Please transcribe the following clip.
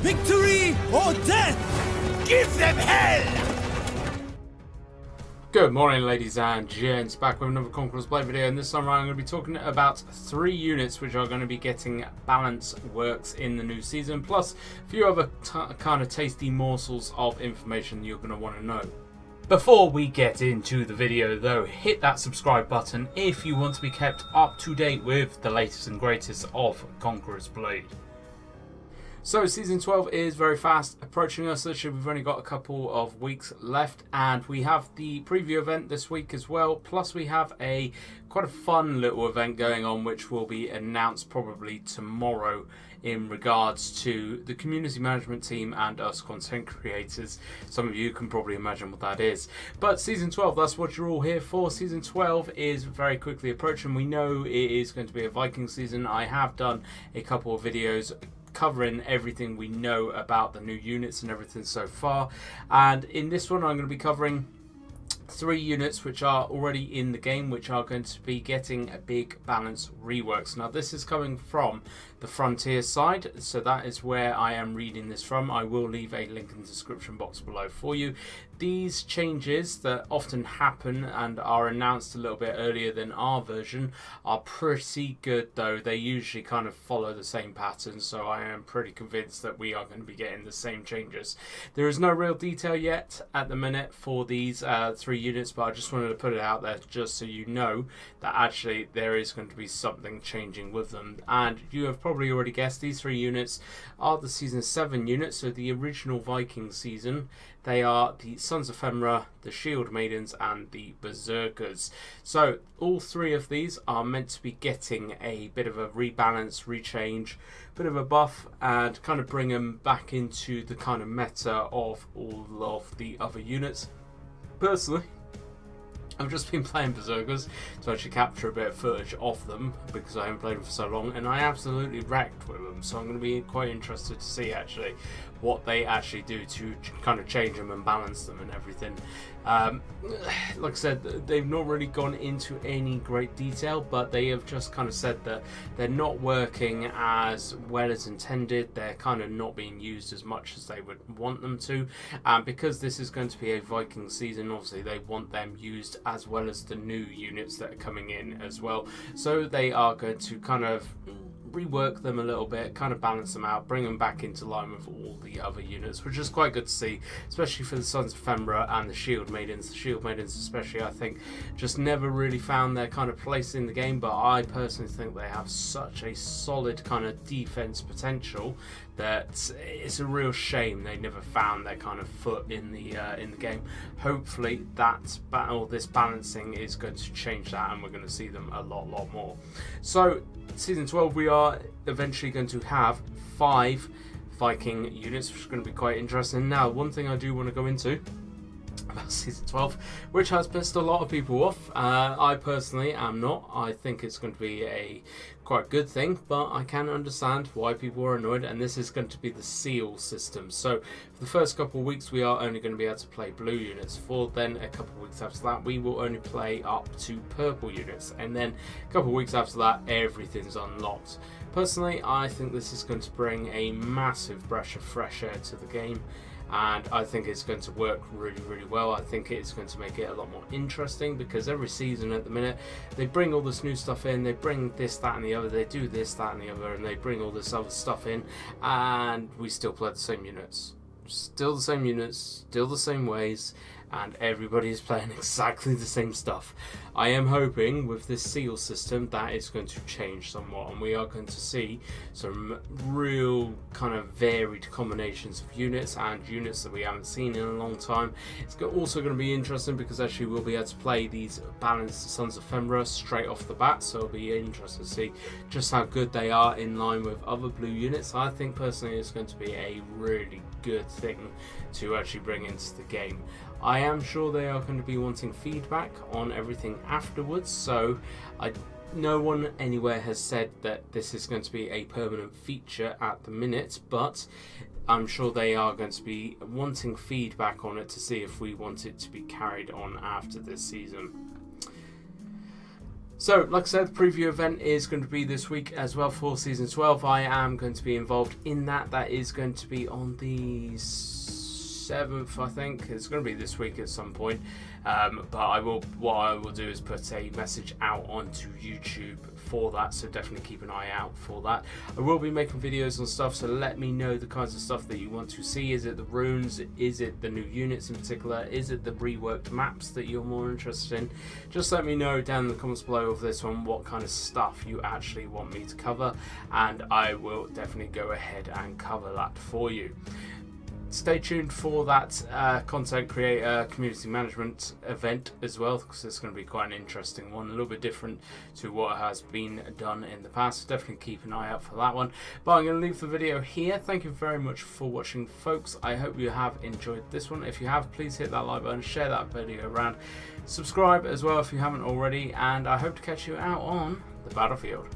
Victory or death! Give them hell! Good morning, ladies and gents, back with another Conquerors Blade video, and this time around I'm going to be talking about 3 units which are going to be getting balance works in the new season, plus a few other kind of tasty morsels of information you're going to want to know. Before we get into the video though, hit that subscribe button if you want to be kept up to date with the latest and greatest of Conquerors Blade. So season 12 is very fast approaching us. Literally, we've only got a couple of weeks left, and we have the preview event this week as well. Plus we have quite a fun little event going on which will be announced probably tomorrow in regards to the community management team and us content creators. Some of you can probably imagine what that is. But season 12, that's what you're all here for. Season 12 is very quickly approaching. We know it is going to be a Viking season. I have done a couple of videos covering everything we know about the new units and everything so far, and in this one I'm going to be covering 3 units which are already in the game, which are going to be getting a big balance reworks. Now this is coming from the Frontier side, so that is where I am reading this from. I will leave a link in the description box below for you. These changes that often happen and are announced a little bit earlier than our version are pretty good though. They usually kind of follow the same pattern, so I am pretty convinced that we are going to be getting the same changes. There is no real detail yet at the minute for these 3 units, but I just wanted to put it out there just so you know that actually there is going to be something changing with them. And you have probably already guessed, these 3 units are the season 7 units, so the original Viking season. They are the Sons of Femra, the Shield Maidens and the Berserkers. So all 3 of these are meant to be getting a bit of a rebalance, rechange, bit of a buff, and kind of bring them back into the kind of meta of all of the other units. Personally, I've just been playing Berserkers to actually capture a bit of footage of them because I haven't played them for so long, and I absolutely wrecked with them, so I'm going to be quite interested to see actually what they actually do to kind of change them and balance them and everything. Like I said, they've not really gone into any great detail, but they have just kind of said that they're not working as well as intended. They're kind of not being used as much as they would want them to, and because this is going to be a Viking season, obviously they want them used as well as the new units that are coming in as well. So they are going to kind of rework them a little bit, kind of balance them out, bring them back into line with all the other units, which is quite good to see, especially for the Sons of Femra and the Shield Maidens. The Shield Maidens especially, I think, just never really found their kind of place in the game, but I personally think they have such a solid kind of defense potential that it's a real shame they never found their kind of foot in the game. Hopefully this balancing is going to change that, and we're going to see them a lot more. So season 12, we are eventually going to have 5 Viking units, which is going to be quite interesting. Now, one thing I do want to go into about season 12, which has pissed a lot of people off. I personally am not. I think it's going to be a quite good thing, but I can understand why people are annoyed, and this is going to be the seal system. So for the first couple of weeks we are only going to be able to play blue units. For then a couple of weeks after that we will only play up to purple units, and then a couple of weeks after that everything's unlocked. Personally, I think this is going to bring a massive breath of fresh air to the game, and I think it's going to work really well. I think it's going to make it a lot more interesting, because every season at the minute they bring all this new stuff in, they bring this, that and the other, they do this, that and the other, and they bring all this other stuff in, and we still play the same units. Still the same units, still the same ways, and everybody is playing exactly the same stuff. I am hoping with this seal system that is going to change somewhat, and we are going to see some real kind of varied combinations of units, and units that we haven't seen in a long time. It's also going to be interesting because actually we'll be able to play these balanced Sons of Femra straight off the bat, so it'll be interesting to see just how good they are in line with other blue units. I think personally it's going to be a really good thing to actually bring into the game. I am sure they are going to be wanting feedback on everything afterwards, so no one anywhere has said that this is going to be a permanent feature at the minute, but I'm sure they are going to be wanting feedback on it to see if we want it to be carried on after this season. So, like I said, the preview event is going to be this week as well for Season 12. I am going to be involved in that. That is going to be on the 7th, I think. It's going to be this week at some point. But what I will do is put a message out onto YouTube for that, so definitely keep an eye out for that. I will be making videos on stuff, so let me know the kinds of stuff that you want to see. Is it the runes? Is it the new units in particular? Is it the reworked maps that you're more interested in? Just let me know down in the comments below of this one what kind of stuff you actually want me to cover, and I will definitely go ahead and cover that for you. Stay tuned for that content creator community management event as well, because it's going to be quite an interesting one, a little bit different to what has been done in the past. So definitely keep an eye out for that one. But I'm going to leave the video here. Thank you very much for watching, folks. I hope you have enjoyed this one. If you have, please hit that like button, share that video around, subscribe as well if you haven't already, and I hope to catch you out on the battlefield.